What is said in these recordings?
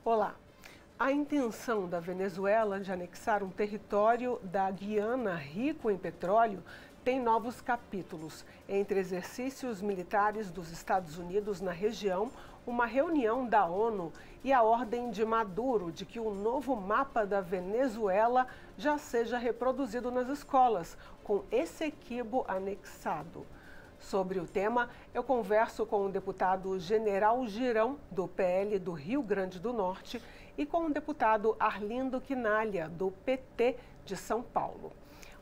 Olá. A intenção da Venezuela de anexar um território da Guiana rico em petróleo tem novos capítulos. Entre exercícios militares dos Estados Unidos na região, uma reunião da ONU e a ordem de Maduro de que o novo mapa da Venezuela já seja reproduzido nas escolas, com Essequibo anexado. Sobre o tema, eu converso com o deputado General Girão, do PL do Rio Grande do Norte, e com o deputado Arlindo Quinalha, do PT de São Paulo.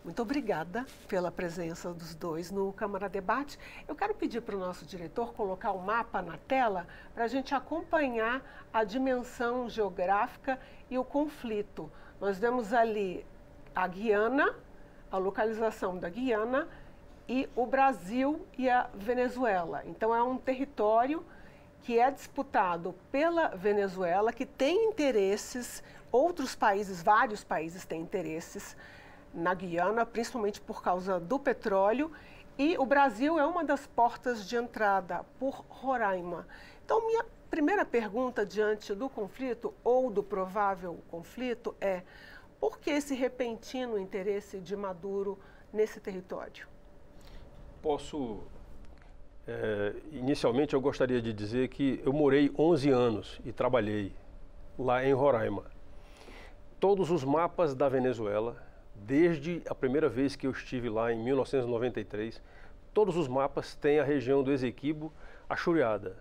Muito obrigada pela presença dos dois no Câmara Debate. Eu quero pedir para o nosso diretor colocar o mapa na tela para a gente acompanhar a dimensão geográfica e o conflito. Nós vemos ali a Guiana, a localização da Guiana, e o Brasil e a Venezuela. Então é um território que é disputado pela Venezuela, que tem interesses, outros países, vários países têm interesses na Guiana, principalmente por causa do petróleo, e o Brasil é uma das portas de entrada por Roraima. Então minha primeira pergunta diante do conflito ou do provável conflito é: por que esse repentino interesse de Maduro nesse território? Inicialmente eu gostaria de dizer que eu morei 11 anos e trabalhei lá em Roraima. Todos os mapas da Venezuela, desde a primeira vez que eu estive lá em 1993, todos os mapas têm a região do Essequibo achuriada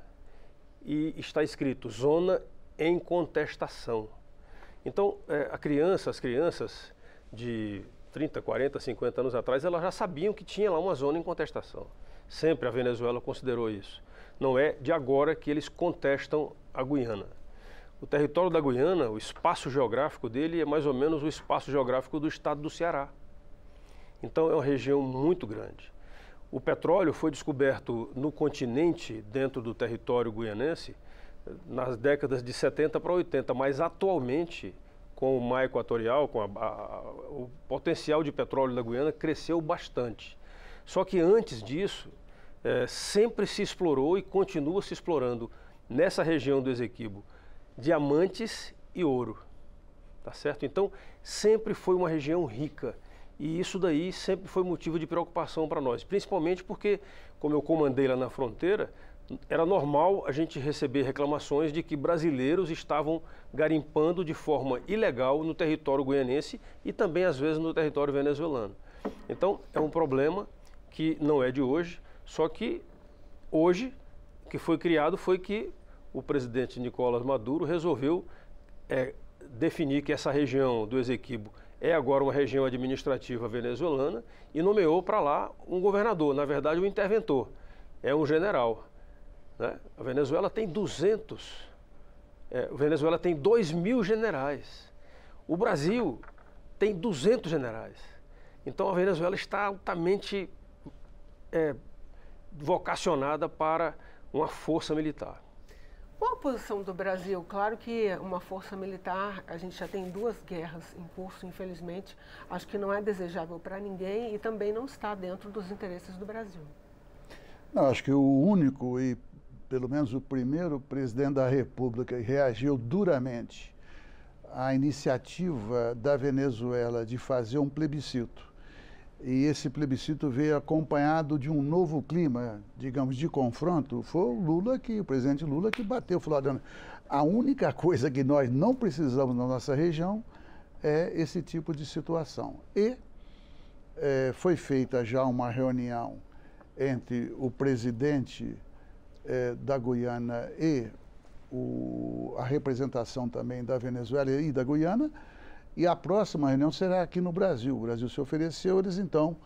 e está escrito zona em contestação. Então as crianças de 30, 40, 50 anos atrás, elas já sabiam que tinha lá uma zona em contestação. Sempre a Venezuela considerou isso. Não é de agora que eles contestam a Guiana. O território da Guiana, o espaço geográfico dele é mais ou menos o espaço geográfico do estado do Ceará. Então é uma região muito grande. O petróleo foi descoberto no continente, dentro do território guianense, nas décadas de 70 para 80, mas atualmente, com o mar equatorial, com o potencial de petróleo da Guiana cresceu bastante. Só que antes disso, sempre se explorou e continua se explorando nessa região do Essequibo diamantes e ouro, tá certo? Então, sempre foi uma região rica e isso daí sempre foi motivo de preocupação para nós, principalmente porque, como eu comandei lá na fronteira, era normal a gente receber reclamações de que brasileiros estavam garimpando de forma ilegal no território guianense e também, às vezes, no território venezuelano. Então, é um problema que não é de hoje, só que hoje, que foi criado, foi que o presidente Nicolás Maduro resolveu definir que essa região do Essequibo é agora uma região administrativa venezuelana e nomeou para lá um governador, na verdade, um interventor, é um general. A Venezuela tem 2.000 generais. O Brasil tem 200 generais. Então a Venezuela está altamente vocacionada para uma força militar. Qual a posição do Brasil? Claro que uma força militar, a gente já tem 2 guerras em curso, infelizmente. Acho que não é desejável para ninguém e também não está dentro dos interesses do Brasil. Não, acho que o único e pelo menos o primeiro presidente da República que reagiu duramente à iniciativa da Venezuela de fazer um plebiscito. E esse plebiscito veio acompanhado de um novo clima, digamos, de confronto. Foi o presidente Lula, que bateu, falou: a única coisa que nós não precisamos na nossa região é esse tipo de situação. E foi feita já uma reunião entre o presidente da Guiana e a representação também da Venezuela e da Guiana, e a próxima reunião será aqui no Brasil. O Brasil se ofereceu, eles então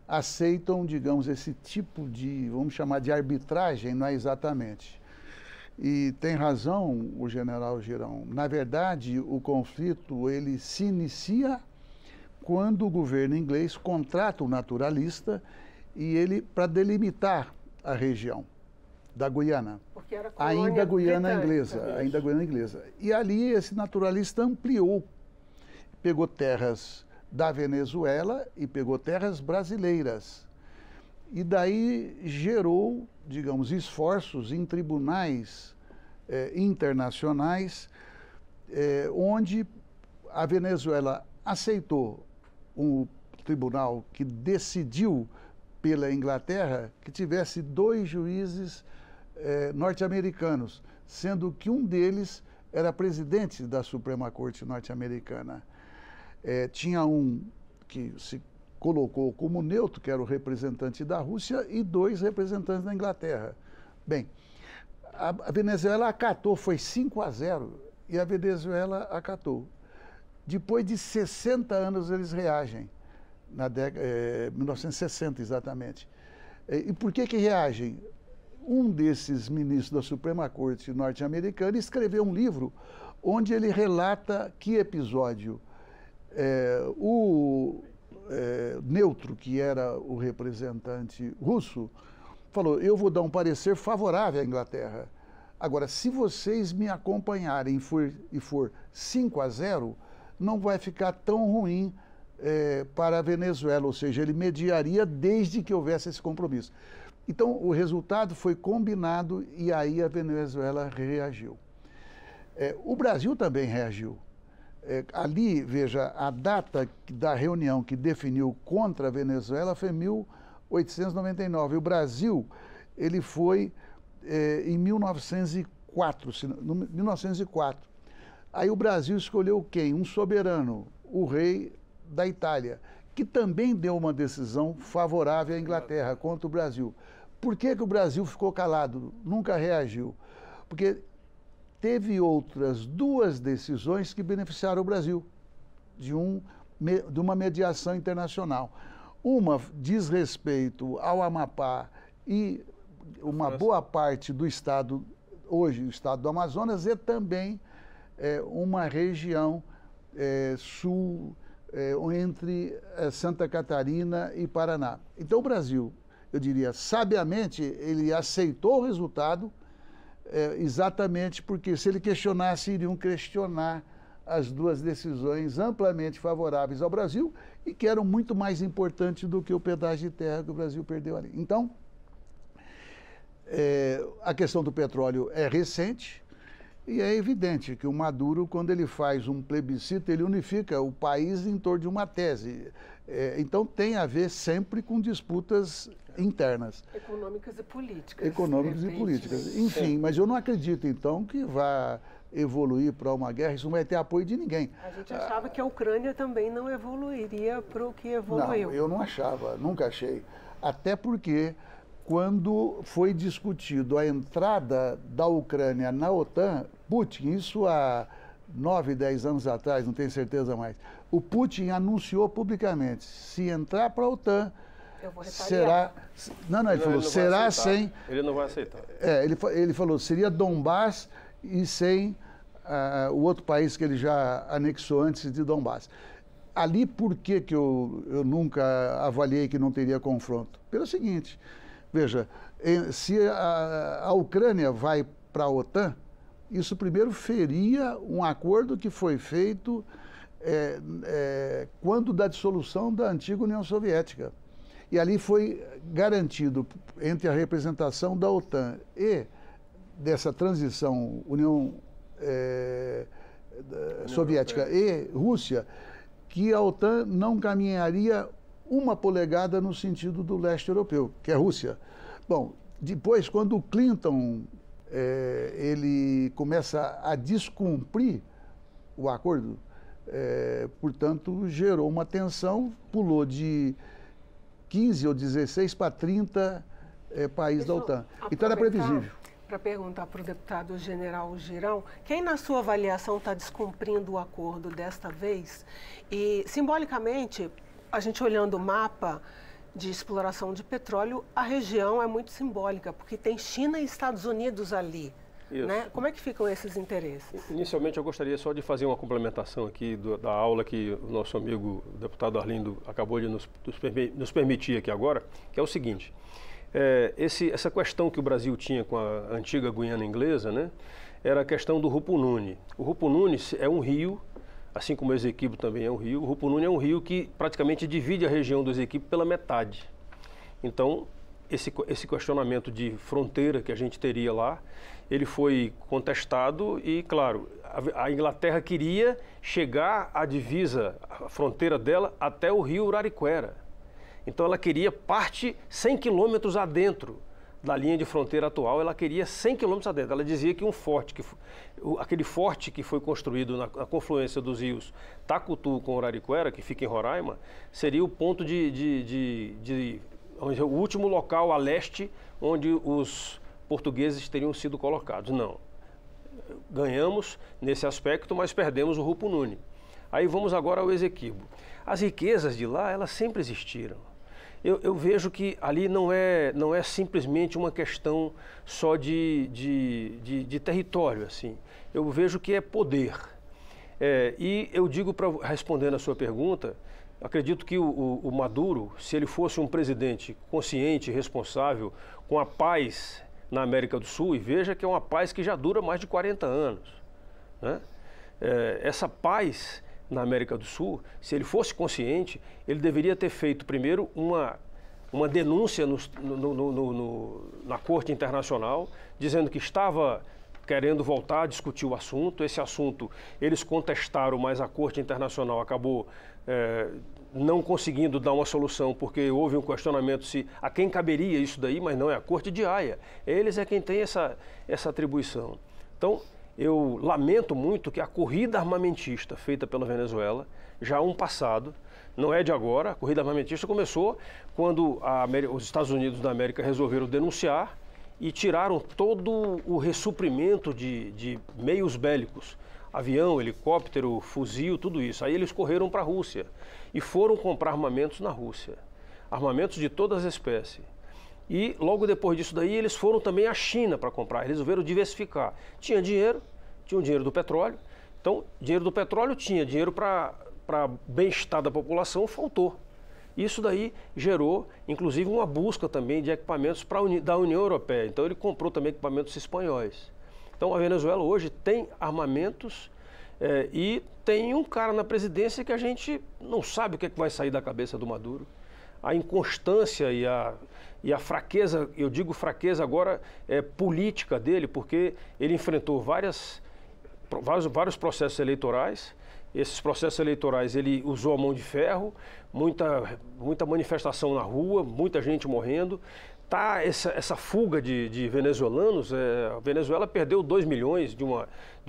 aceitam, digamos, esse tipo de, vamos chamar de arbitragem, não é exatamente. E tem razão o general Girão. Na verdade, o conflito ele se inicia quando o governo inglês contrata um naturalista e ele para delimitar a região da Guiana, porque era ainda Guiana britânica. inglesa. E ali esse naturalista ampliou, pegou terras da Venezuela e pegou terras brasileiras. E daí gerou, digamos, esforços em tribunais internacionais onde a Venezuela aceitou um tribunal que decidiu pela Inglaterra que tivesse 2 juízes norte-americanos, sendo que um deles era presidente da Suprema Corte norte-americana. Tinha um que se colocou como neutro, que era o representante da Rússia, e 2 representantes da Inglaterra. Bem, a Venezuela acatou, foi 5-0, e a Venezuela acatou. Depois de 60 anos eles reagem, na década, 1960 exatamente. E por que reagem? Um desses ministros da Suprema Corte norte-americana escreveu um livro onde ele relata que episódio o neutro, que era o representante russo, falou: eu vou dar um parecer favorável à Inglaterra. Agora, se vocês me acompanharem e for 5-0, não vai ficar tão ruim para a Venezuela, ou seja, ele mediaria desde que houvesse esse compromisso. Então, o resultado foi combinado e aí a Venezuela reagiu. O Brasil também reagiu. Ali, veja, a data da reunião que definiu contra a Venezuela foi 1899. O Brasil, ele foi em 1904, 1904. Aí o Brasil escolheu quem? Um soberano, o rei da Itália, que também deu uma decisão favorável à Inglaterra contra o Brasil. Por que o Brasil ficou calado? Nunca reagiu? Porque teve outras 2 decisões que beneficiaram o Brasil de uma mediação internacional. Uma diz respeito ao Amapá e uma boa parte do estado, hoje o estado do Amazonas, e também uma região sul, entre Santa Catarina e Paraná. Então o Brasil, eu diria, sabiamente, ele aceitou o resultado, exatamente porque se ele questionasse, iriam questionar as 2 decisões amplamente favoráveis ao Brasil e que eram muito mais importantes do que o pedaço de terra que o Brasil perdeu ali. Então, a questão do petróleo é recente e é evidente que o Maduro, quando ele faz um plebiscito, ele unifica o país em torno de uma tese. Então, tem a ver sempre com disputas internas. Econômicas e políticas. Econômicas e políticas. Enfim, mas eu não acredito, então, que vá evoluir para uma guerra. Isso não vai ter apoio de ninguém. A gente achava que a Ucrânia também não evoluiria para o que evoluiu. Não, eu não achava, nunca achei. Até porque, quando foi discutido a entrada da Ucrânia na OTAN, Putin, isso há 9, 10 anos atrás, não tenho certeza mais, o Putin anunciou publicamente: se entrar para a OTAN, será... Não, ele falou, será sem... Ele não vai aceitar. Ele falou, seria Donbás e sem o outro país que ele já anexou antes de Donbás. Ali, por que eu nunca avaliei que não teria confronto? Pelo seguinte, veja, se a Ucrânia vai para a OTAN, isso primeiro feria um acordo que foi feito quando da dissolução da antiga União Soviética. E ali foi garantido, entre a representação da OTAN e dessa transição União Soviética e Rússia, que a OTAN não caminharia 1 polegada no sentido do leste europeu, que é a Rússia. Bom, depois, quando o Clinton ele começa a descumprir o acordo, portanto, gerou uma tensão, pulou de 15 ou 16 para 30 países da OTAN. Então era previsível. Para perguntar para o deputado general Girão, quem na sua avaliação está descumprindo o acordo desta vez? E, simbolicamente, a gente olhando o mapa de exploração de petróleo, a região é muito simbólica, porque tem China e Estados Unidos ali. Né? Como é que ficam esses interesses? Inicialmente, eu gostaria só de fazer uma complementação aqui da aula que o nosso amigo o deputado Arlindo acabou de nos permitir aqui agora, que é o seguinte: essa questão que o Brasil tinha com a antiga Guiana Inglesa, né, era a questão do Rupununi. O Rupununi é um rio, assim como o Esequibo também é um rio. O Rupununi é um rio que praticamente divide a região do Esequibo pela metade. Então, esse questionamento de fronteira que a gente teria lá, ele foi contestado e, claro, a Inglaterra queria chegar à divisa, a fronteira dela, até o rio Uraricuera. Então ela queria parte 100 quilômetros adentro da linha de fronteira atual, ela queria 100 quilômetros adentro. Ela dizia que um forte, aquele forte que foi construído na confluência dos rios Tacutu com Uraricuera, que fica em Roraima, seria o ponto o último local a leste onde os portugueses teriam sido colocados. Não. Ganhamos nesse aspecto, mas perdemos o Rupununi. Aí vamos agora ao Esequibo. As riquezas de lá, elas sempre existiram. Eu vejo que ali não é simplesmente uma questão só de território, assim. Eu vejo que é poder. E eu digo, respondendo a sua pergunta, acredito que o Maduro, se ele fosse um presidente consciente, responsável, com a paz na América do Sul, e veja que é uma paz que já dura mais de 40 anos, né? Essa paz na América do Sul, se ele fosse consciente, ele deveria ter feito primeiro uma denúncia na Corte Internacional, dizendo que estava querendo voltar a discutir o assunto. Esse assunto eles contestaram, mas a Corte Internacional acabou não conseguindo dar uma solução, porque houve um questionamento a quem caberia isso daí, mas não é a Corte de Haia. Eles é quem tem essa atribuição. Então, eu lamento muito que a corrida armamentista feita pela Venezuela, já um passado, não é de agora, a corrida armamentista começou quando os Estados Unidos da América resolveram denunciar e tiraram todo o ressuprimento de meios bélicos, avião, helicóptero, fuzil, tudo isso. Aí eles correram para a Rússia e foram comprar armamentos na Rússia, armamentos de todas as espécies. E logo depois disso daí eles foram também à China para comprar, eles resolveram diversificar. Tinha o dinheiro do petróleo, então dinheiro do petróleo tinha, dinheiro para bem-estar da população faltou. Isso daí gerou, inclusive, uma busca também de equipamentos da União Europeia. Então ele comprou também equipamentos espanhóis. Então a Venezuela hoje tem armamentos e tem um cara na presidência que a gente não sabe o que é que vai sair da cabeça do Maduro. A inconstância e a fraqueza, eu digo fraqueza agora, política dele, porque ele enfrentou vários processos eleitorais. Esses processos eleitorais ele usou a mão de ferro, muita manifestação na rua, muita gente morrendo. Tá essa fuga de venezuelanos, a Venezuela perdeu 2 milhões de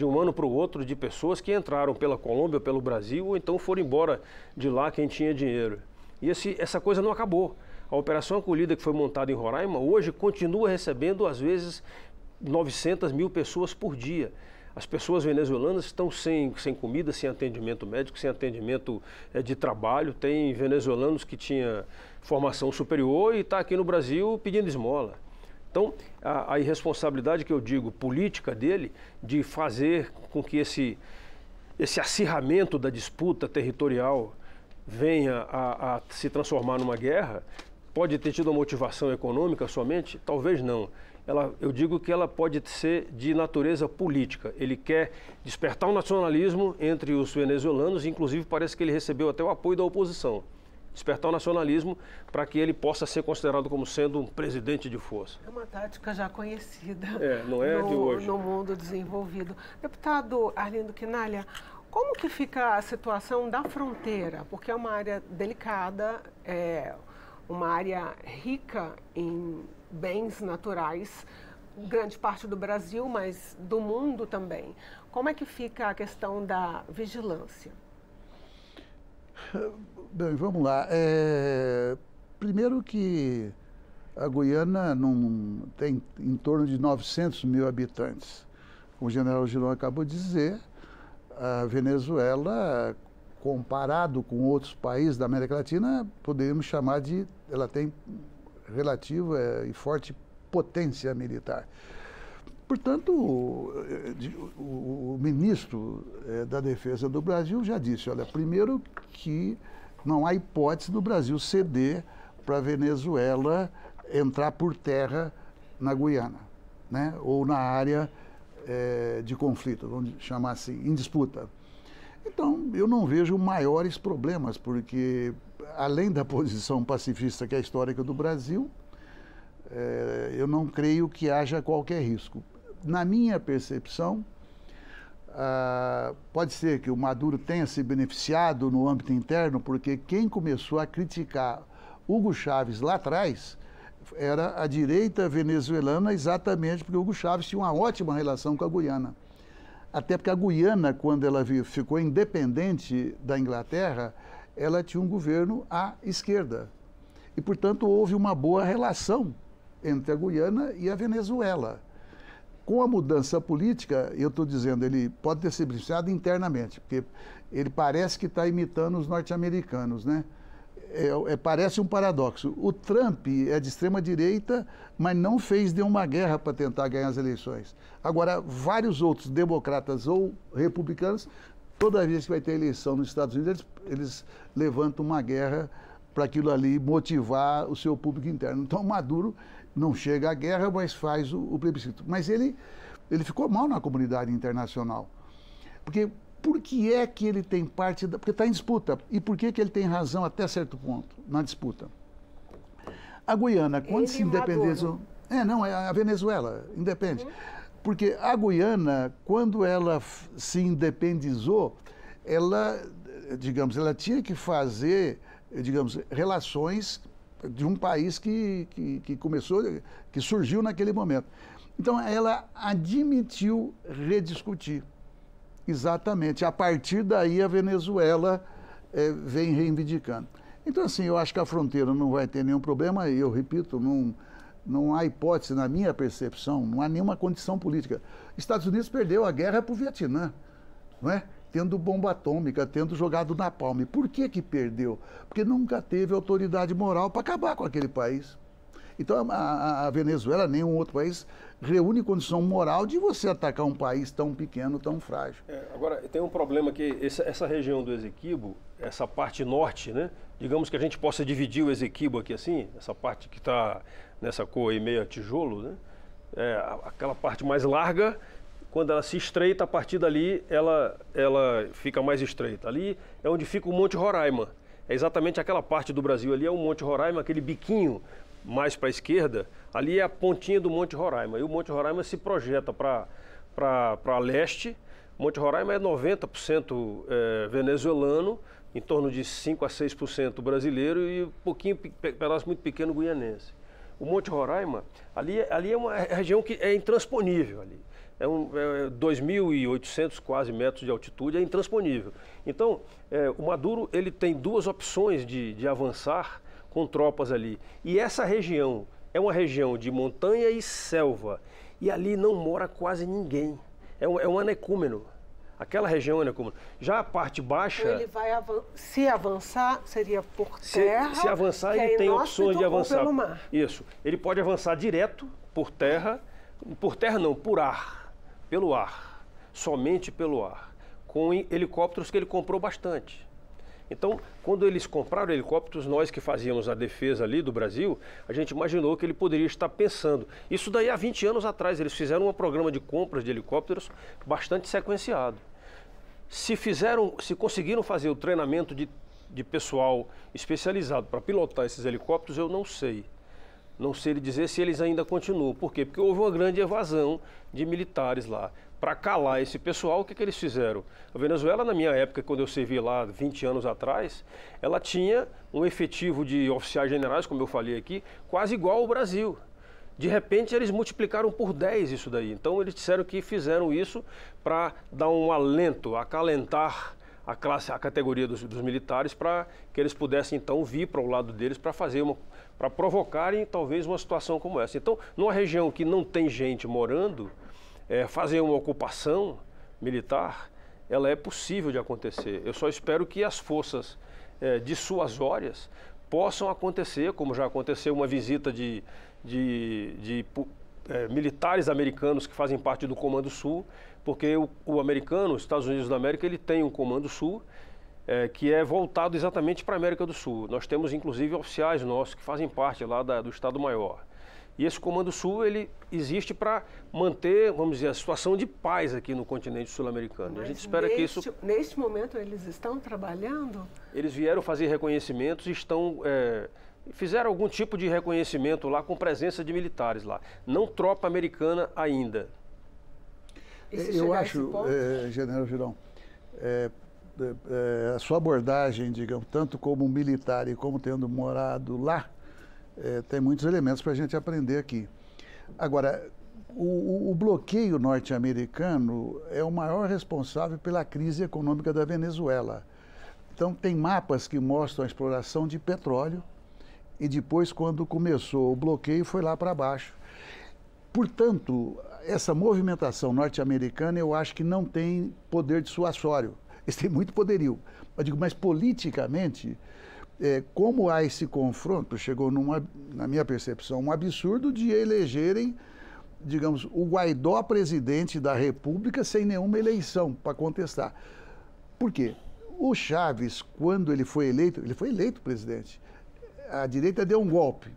um ano para o outro de pessoas que entraram pela Colômbia, pelo Brasil, ou então foram embora de lá quem tinha dinheiro. E essa coisa não acabou. A Operação Acolhida que foi montada em Roraima, hoje continua recebendo, às vezes, 900 mil pessoas por dia. As pessoas venezuelanas estão sem comida, sem atendimento médico, sem atendimento de trabalho. Tem venezuelanos que tinham formação superior e está aqui no Brasil pedindo esmola. Então, a irresponsabilidade que eu digo política dele, de fazer com que esse acirramento da disputa territorial venha a se transformar numa guerra, pode ter tido uma motivação econômica somente? Talvez não. Eu digo que ela pode ser de natureza política. Ele quer despertar um nacionalismo entre os venezuelanos, inclusive parece que ele recebeu até o apoio da oposição. Despertar o nacionalismo para que ele possa ser considerado como sendo um presidente de força. É uma tática já conhecida não é de hoje. No mundo desenvolvido. Deputado Arlindo Quinalha, como que fica a situação da fronteira? Porque é uma área delicada, uma área rica em bens naturais, grande parte do Brasil, mas do mundo também. Como é que fica a questão da vigilância? Bem, vamos lá. Primeiro que a Guiana não tem em torno de 900 mil habitantes. Como o general Girão acabou de dizer, a Venezuela, comparado com outros países da América Latina, poderíamos chamar ela tem relativa e forte potência militar. Portanto, o ministro da Defesa do Brasil já disse, olha, primeiro que não há hipótese do Brasil ceder para a Venezuela entrar por terra na Guiana, né? Ou na área de conflito, vamos chamar assim, em disputa. Então, eu não vejo maiores problemas, porque além da posição pacifista que é a histórica do Brasil, eu não creio que haja qualquer risco. Na minha percepção, pode ser que o Maduro tenha se beneficiado no âmbito interno, porque quem começou a criticar Hugo Chávez lá atrás era a direita venezuelana, exatamente porque Hugo Chávez tinha uma ótima relação com a Guiana. Até porque a Guiana, quando ela ficou independente da Inglaterra, ela tinha um governo à esquerda. E, portanto, houve uma boa relação entre a Guiana e a Venezuela. Com a mudança política, eu estou dizendo, ele pode ter se beneficiado internamente, porque ele parece que está imitando os norte-americanos, né? Parece um paradoxo. O Trump é de extrema-direita, mas não fez nenhuma guerra para tentar ganhar as eleições. Agora, vários outros democratas ou republicanos, toda vez que vai ter eleição nos Estados Unidos, eles levantam uma guerra para aquilo ali motivar o seu público interno. Então, Maduro não chega à guerra, mas faz o plebiscito. Mas ele ficou mal na comunidade internacional. Porque por que é que ele tem parte da... Porque está em disputa. E por que ele tem razão até certo ponto na disputa? A Guiana, quando se independizou... É a Venezuela, independe. Porque a Guiana, quando ela se independizou, ela tinha que fazer, relações de um país que surgiu naquele momento. Então, ela admitiu rediscutir. Exatamente. A partir daí, a Venezuela vem reivindicando. Então, assim, eu acho que a fronteira não vai ter nenhum problema, e eu repito, não há hipótese, na minha percepção, não há nenhuma condição política. Estados Unidos perdeu a guerra para o Vietnã, não é? Tendo bomba atômica, tendo jogado napalm. Por que perdeu? Porque nunca teve autoridade moral para acabar com aquele país. Então, a Venezuela, nenhum outro país, reúne condição moral de você atacar um país tão pequeno, tão frágil. Agora, tem um problema que essa região do Esequibo, essa parte norte, né? Digamos que a gente possa dividir o Esequibo aqui assim, essa parte que está nessa cor aí meio tijolo, né? Aquela parte mais larga, quando ela se estreita, a partir dali ela fica mais estreita. Ali é onde fica o Monte Roraima. É exatamente aquela parte do Brasil ali, é o Monte Roraima, aquele biquinho mais para a esquerda, ali é a pontinha do Monte Roraima. E o Monte Roraima se projeta para leste. O Monte Roraima é 90% venezuelano, em torno de 5 a 6% brasileiro e um pouquinho, pedaço muito pequeno guianense. O Monte Roraima, ali é uma região que é intransponível ali. É 2.800 quase metros de altitude, é intransponível. Então, o Maduro ele tem duas opções de avançar com tropas ali. E essa região é uma região de montanha e selva. E ali não mora quase ninguém. É um anecúmeno. Aquela região é um anecúmeno. Já a parte baixa... Então ele vai se avançar, seria por terra? Se avançar, ele tem opções de avançar. Pelo mar. Isso. Ele pode avançar direto por terra. Por terra não, por ar. Pelo ar. Somente pelo ar. Com helicópteros que ele comprou bastante. Então, quando eles compraram helicópteros, nós que fazíamos a defesa ali do Brasil, a gente imaginou que ele poderia estar pensando. Isso daí há 20 anos atrás, eles fizeram um programa de compras de helicópteros bastante sequenciado. Se conseguiram fazer o treinamento de pessoal especializado para pilotar esses helicópteros, eu não sei. Não sei lhe dizer se eles ainda continuam. Por quê? Porque houve uma grande evasão de militares lá. Para calar esse pessoal, o que eles fizeram? A Venezuela, na minha época, quando eu servi lá 20 anos atrás, ela tinha um efetivo de oficiais generais, como eu falei aqui, quase igual ao Brasil. De repente, eles multiplicaram por 10 isso daí. Então, eles disseram que fizeram isso para dar um alento, acalentar a categoria dos militares, para que eles pudessem, então, vir para o lado deles para provocarem, talvez, uma situação como essa. Então, numa região que não tem gente morando, fazer uma ocupação militar, ela é possível de acontecer. Eu só espero que as forças dissuasórias possam acontecer, como já aconteceu uma visita de militares americanos que fazem parte do Comando Sul, porque o americano, os Estados Unidos da América, ele tem um Comando Sul que é voltado exatamente para a América do Sul. Nós temos, inclusive, oficiais nossos que fazem parte lá do Estado-Maior. E esse Comando Sul, ele existe para manter, vamos dizer, a situação de paz aqui no continente sul-americano. A gente espera que isso... Neste momento, eles estão trabalhando? Eles vieram fazer reconhecimentos e fizeram algum tipo de reconhecimento lá com presença de militares lá. Não tropa americana ainda. Eu acho, General Girão, a sua abordagem, digamos, tanto como militar e como tendo morado lá, tem muitos elementos para a gente aprender aqui. Agora, o bloqueio norte-americano é o maior responsável pela crise econômica da Venezuela. Então, tem mapas que mostram a exploração de petróleo e depois, quando começou o bloqueio, foi lá para baixo. Portanto, essa movimentação norte-americana, eu acho que não tem poder dissuasório. Eles têm muito poderio. Eu digo, mas politicamente, como há esse confronto, chegou na minha percepção, um absurdo de elegerem, digamos, o Guaidó presidente da República sem nenhuma eleição para contestar. Por quê? O Chávez, quando ele foi eleito presidente, a direita deu um golpe.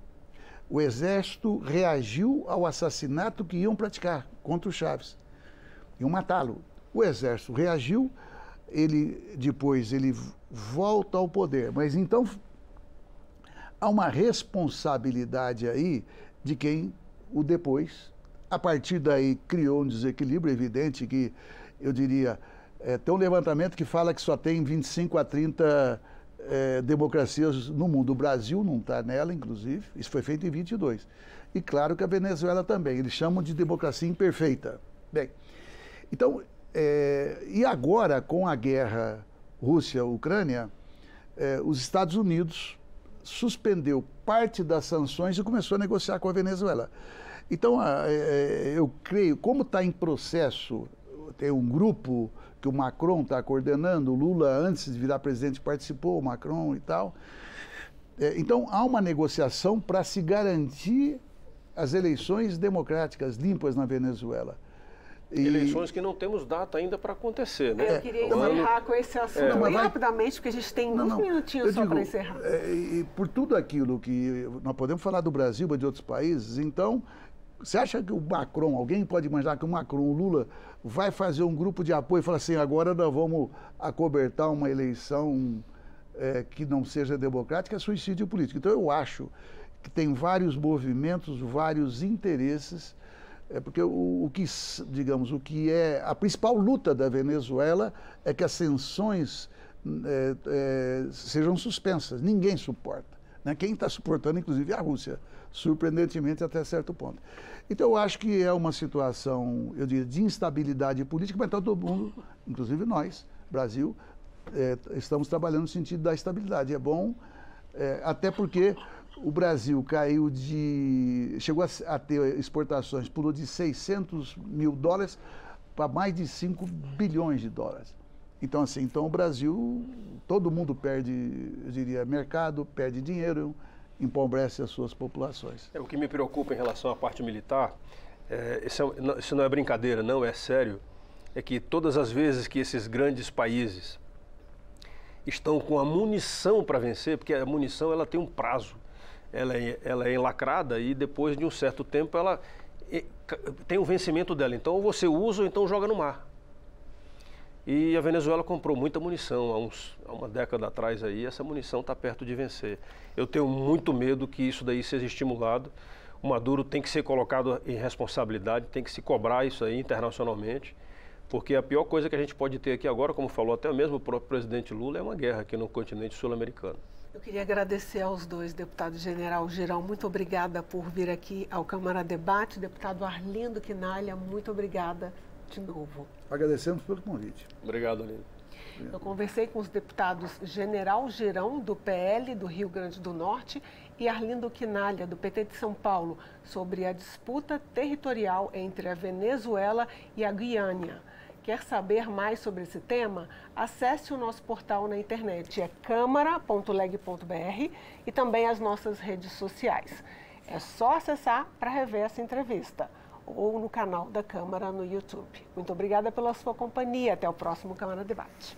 O exército reagiu ao assassinato que iam praticar contra o Chávez. Iam matá-lo. O exército reagiu, depois ele volta ao poder. Mas então há uma responsabilidade aí de quem o depois, a partir daí criou um desequilíbrio evidente que, eu diria, tem um levantamento que fala que só tem 25 a 30 democracias no mundo. O Brasil não está nela, inclusive. Isso foi feito em 22. E claro que a Venezuela também. Eles chamam de democracia imperfeita. Bem, então, e agora, com a guerra Rússia-Ucrânia, os Estados Unidos suspendeu parte das sanções e começou a negociar com a Venezuela. Então, eu creio, como está em processo, tem um grupo que o Macron está coordenando, o Lula, antes de virar presidente, participou, o Macron e tal. Então, há uma negociação para se garantir as eleições democráticas limpas na Venezuela. Eleições que não temos data ainda para acontecer, né? Eu queria encerrar com esse assunto bem rapidamente, porque a gente tem uns minutinhos só para encerrar. E por tudo aquilo que nós podemos falar do Brasil, mas de outros países, então, você acha que o Macron, alguém pode imaginar que o Macron, o Lula, vai fazer um grupo de apoio e falar assim, agora nós vamos acobertar uma eleição que não seja democrática? É suicídio político. Então, eu acho que tem vários movimentos, vários interesses, porque o que é a principal luta da Venezuela é que as sanções sejam suspensas. Ninguém suporta. Né? Quem está suportando, inclusive, é a Rússia, surpreendentemente até certo ponto. Então, eu acho que é uma situação, eu diria, de instabilidade política, mas todo mundo, inclusive nós, Brasil, estamos trabalhando no sentido da estabilidade. É bom, até porque o Brasil chegou a ter exportações, pulou de 600 mil dólares para mais de 5 bilhões de dólares. Então, assim, o Brasil, todo mundo perde, eu diria, mercado, perde dinheiro, empobrece as suas populações. O que me preocupa em relação à parte militar, isso não é brincadeira, não, é sério, é que todas as vezes que esses grandes países estão com a munição para vencer, porque a munição ela tem um prazo, ela é enlacrada e depois de um certo tempo ela tem um vencimento dela. Então, ou você usa ou então joga no mar. E a Venezuela comprou muita munição há uma década atrás aí, essa munição está perto de vencer. Eu tenho muito medo que isso daí seja estimulado. O Maduro tem que ser colocado em responsabilidade, tem que se cobrar isso aí internacionalmente, porque a pior coisa que a gente pode ter aqui agora, como falou até mesmo o próprio presidente Lula, é uma guerra aqui no continente sul-americano. Eu queria agradecer aos dois, deputado General Girão, muito obrigada por vir aqui ao Câmara Debate. Deputado Arlindo Quinalha, muito obrigada de novo. Agradecemos pelo convite. Obrigado, Aline. Eu conversei com os deputados General Girão, do PL do Rio Grande do Norte, e Arlindo Quinalha, do PT de São Paulo, sobre a disputa territorial entre a Venezuela e a Guiana. Quer saber mais sobre esse tema? Acesse o nosso portal na internet, é câmara.leg.br, e também as nossas redes sociais. É só acessar para rever essa entrevista, ou no canal da Câmara no YouTube. Muito obrigada pela sua companhia. Até o próximo Câmara Debate.